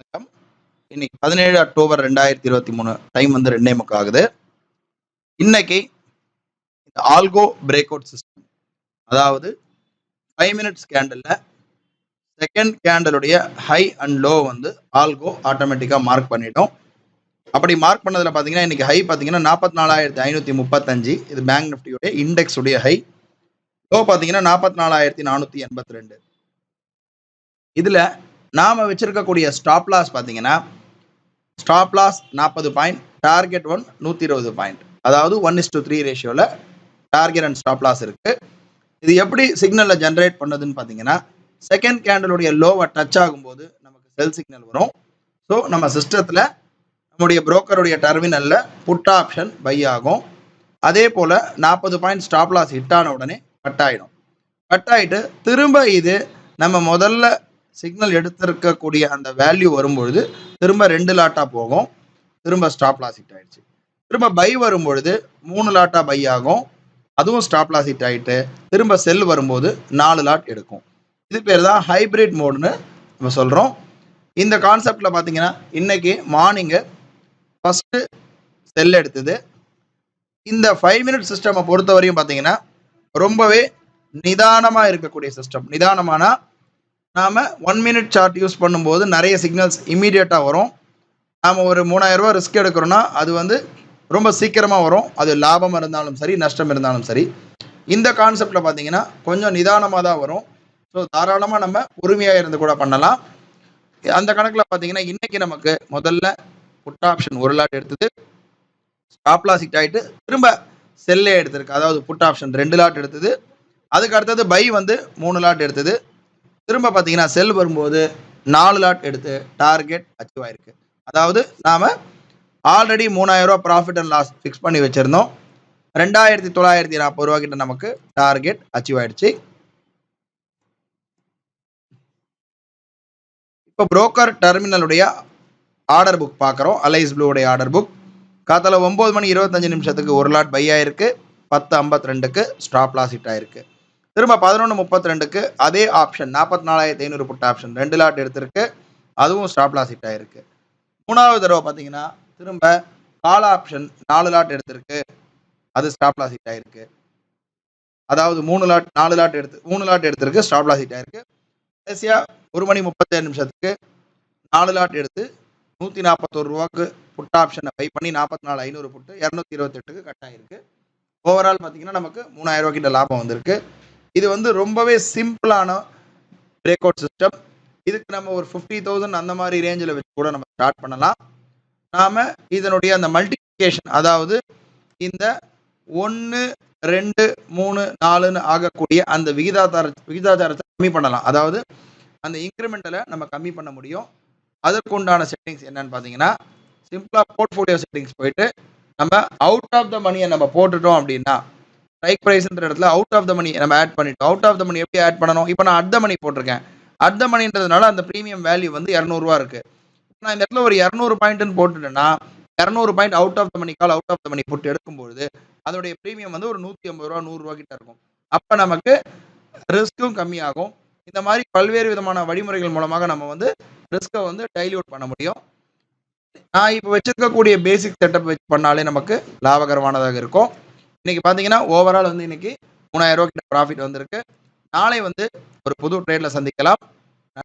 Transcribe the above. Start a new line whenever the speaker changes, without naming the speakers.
வணக்கம். இன்னைக்கு 17 October 2023 time வந்து 2:45 ஆகுது. இன்னைக்கு ஆல்கோ பிரேக் அவுட் சிஸ்டம், அதாவது 5 மினிட்ஸ் கேண்டல்ல செகண்ட் கேண்டலுடைய ஹை அண்ட் லோ வந்து ஆல்கோ ஆட்டோமேட்டிக்கா மார்க் பண்ணிட்டோம். அப்படி மார்க் பண்ணதுல பாத்தீங்கன்னா இன்னைக்கு ஹை பாத்தீங்கன்னா 44,535. இது பேங்க் நிஃப்டியோட இண்டெக்ஸ் உடைய ஹை. லோ பாத்தீங்கன்னா 44,482. இதுல நாம வச்சிருக்கக்கூடிய ஸ்டாப் லாஸ் பாத்தீங்கன்னா stop loss 40 point, target 120 point, அதாவது 1:3 ரேஷியோல டார்கெட் அண்ட் ஸ்டாப் லாஸ் இருக்கு. இது எப்படி சிக்னல்ல ஜெனரேட் பண்ணதுன்னு பாத்தீங்கன்னா செகண்ட் கேண்டலுடைய லோவை டச் ஆகும்போது நமக்கு செல் சிக்னல் வரும். ஸோ நம்ம சிஸ்டத்துல நம்முடைய புரோக்கருடைய டெர்மினல்ல புட் ஆப்ஷன் பை ஆகும். அதே போல 40 பாயிண்ட் ஸ்டாப் லாஸ் ஹிட் ஆன உடனே கட் ஆயிடும். கட் ஆயிட்டு திரும்ப இது நம்ம முதல்ல சிக்னல் எடுத்திருக்கக்கூடிய அந்த வேல்யூ வரும்பொழுது திரும்ப 2 லாட்டா போகும். திரும்ப ஸ்டாப் லாஸ் ஹிட் ஆயிடுச்சு. திரும்ப பை வரும்பொழுது 3 லாட்டா பை ஆகும். அதுவும் ஸ்டாப் லாஸ் ஹிட் ஆயிட்டு திரும்ப செல் வரும்போது 4 லாட் எடுக்கும். இது பேர் தான் ஹைபிரிட் மோட்னு நம்ம சொல்றோம். இந்த கான்செப்ட்ல பாத்தீங்கன்னா இன்னைக்கு மார்னிங் ஃபர்ஸ்ட் செல் எடுத்தது. இந்த 5 மினிட் சிஸ்டம் பொறுத்த வரையும் பாத்தீங்கன்னா ரொம்பவே நிதானமா இருக்கக்கூடிய சிஸ்டம். நிதானமானா நாம 1 மினிட் சார்ட் யூஸ் பண்ணும்போது நிறைய சிக்னல்ஸ் இமீடியட்டா வரும். நாம ஒரு 3000 ரூபாய் ரிஸ்க் எடுக்கிறோம்னா அது வந்து ரொம்ப சீக்கிரமா வரும். அது லாபம் இருந்தாலும் சரி, நஷ்டம் இருந்தாலும் சரி. இந்த கான்செப்ட்ல பாத்தீங்கன்னா கொஞ்சம் நிதானமா தான் வரும். ஸோ தாராளமா நம்ம பொறுமையா இருந்து கூட பண்ணலாம். அந்த கணக்குல பாத்தீங்கன்னா இன்னைக்கு நமக்கு முதல்ல புட் ஆப்ஷன் 1 லாட் எடுத்தது, ஸ்டாப் லாஸ் ஹிட் ஆயிட்டு திரும்ப செல்லே எடுத்திருக்கு. அதாவது புட் ஆப்ஷன் 2 லாட் எடுத்தது, அதுக்கு அடுத்தது பை வந்து 3 லாட் எடுத்தது, திரும்ப பாத்தீங்கன்னா செல் வரும்போது 4 லாட் எடுத்து டார்கெட் அச்சீவ் ஆயிருக்கு. அதாவது நாம ஆல்ரெடி 3000 ரூபாய் ப்ராஃபிட் அண்ட் லாஸ் ஃபிக்ஸ் பண்ணி வச்சிருந்தோம். 2940 ரூபாய் கிட்ட நமக்கு டார்கெட் அச்சீவ் ஆயிடுச்சு. இப்போ புரோக்கர் டெர்மினலுடைய ஆர்டர் புக் பார்க்குறோம். அலைஸ் ப்ளூடைய ஆர்டர் புக் காத்தால 9:25 1 லாட் பை ஆயிருக்கு. 10:52 ஸ்டாப் லாஸ் ஹிட் ஆயிருக்கு. திரும்ப 11:32 அதே ஆப்ஷன் 44,500 புட் ஆப்ஷன் 2 லாட் எடுத்திருக்கு. அதுவும் ஸ்டாப் லாஸ் ஹிட் ஆயிருக்கு. மூணாவது தடவை பார்த்தீங்கன்னா திரும்ப கால் ஆப்ஷன் 4 லாட் எடுத்திருக்கு. அது ஸ்டாப் லாஸ் ஹிட் ஆயிருக்கு. அதாவது 3 லாட் எடுத்திருக்கு, ஸ்டாப் லாஸ் ஹிட் ஆயிருக்கு. கடைசியா 1:37 4 லாட் எடுத்து 141 ரூபாய்க்கு புட் ஆப்ஷனை பை பண்ணி 44,500 புட்டு 228க்கு கட் ஆயிருக்கு. ஓவரால் பார்த்தீங்கன்னா நமக்கு 3000 ரூபாய் கிட்ட லாபம் வந்திருக்கு. இது வந்து ரொம்பவே சிம்பிளான பிரேக் அவுட் சிஸ்டம். இதுக்கு நம்ம ஒரு 50,000 அந்த மாதிரி ரேஞ்சில் வச்சு கூட நம்ம ஸ்டார்ட் பண்ணலாம். நாம இதனுடைய அந்த மல்டிபிகேஷன், அதாவது இந்த 1 2 3 4ன்னு ஆகக்கூடிய அந்த விகிதாச்சாரத்தை கம்மி பண்ணலாம். அதாவது அந்த இன்க்ரிமெண்டலை நம்ம கம்மி பண்ண முடியும். அதற்கு உண்டான செட்டிங்ஸ் என்னன்னு பார்த்தீங்கன்னா சிம்பிளா போர்ட்ஃபோலியோ செட்டிங்ஸ் போயிட்டு நம்ம அவுட் ஆஃப் த மணியை நம்ம போட்டுட்டோம் அப்படின்னா ஸ்ட்ரைக் பிரைஸ்ன்ற இடத்துல அவுட் ஆஃப் த மணி நம்ம ஆட் பண்ணிட்டோம். அவுட் ஆஃப் த மணி எப்படி ஆட் பண்ணணும்? இப்போ நான் அட் த மணி போட்டிருக்கேன். அட் த மணின்றதுனால அந்த ப்ரீமியம் வேல்யூ வந்து 200 ரூபா இருக்கு. நான் இந்த இடத்துல ஒரு 200 பாயிண்ட்னு போட்டுட்டேன்னா 200 point out of the money call out of the money போட்டு எடுக்கும்போது அதோடைய ப்ரீமியம் வந்து ஒரு 150 ரூபா 100 ரூபா கிட்ட இருக்கும். அப்ப நமக்கு ரிஸ்க்கும் கம்மியாகும். இந்த மாதிரி பல்வேறு விதமான வழிமுறைகள் மூலமாக நம்ம வந்து ரிஸ்கை வந்து டைல்யூட் பண்ண முடியும். நான் இப்போ வச்சிருக்கக்கூடிய பேசிக் செட்டப் வச்சு பண்ணாலே நமக்கு லாபகரமானதாக இருக்கும். இன்னைக்கு பார்த்தீங்கன்னா ஓவரால் வந்து இன்னைக்கு 3000 ரூபாய் கிட்ட ப்ராஃபிட் வந்திருக்கு. நாளை வந்து ஒரு புது ட்ரேட்ல சந்திக்கலாம்.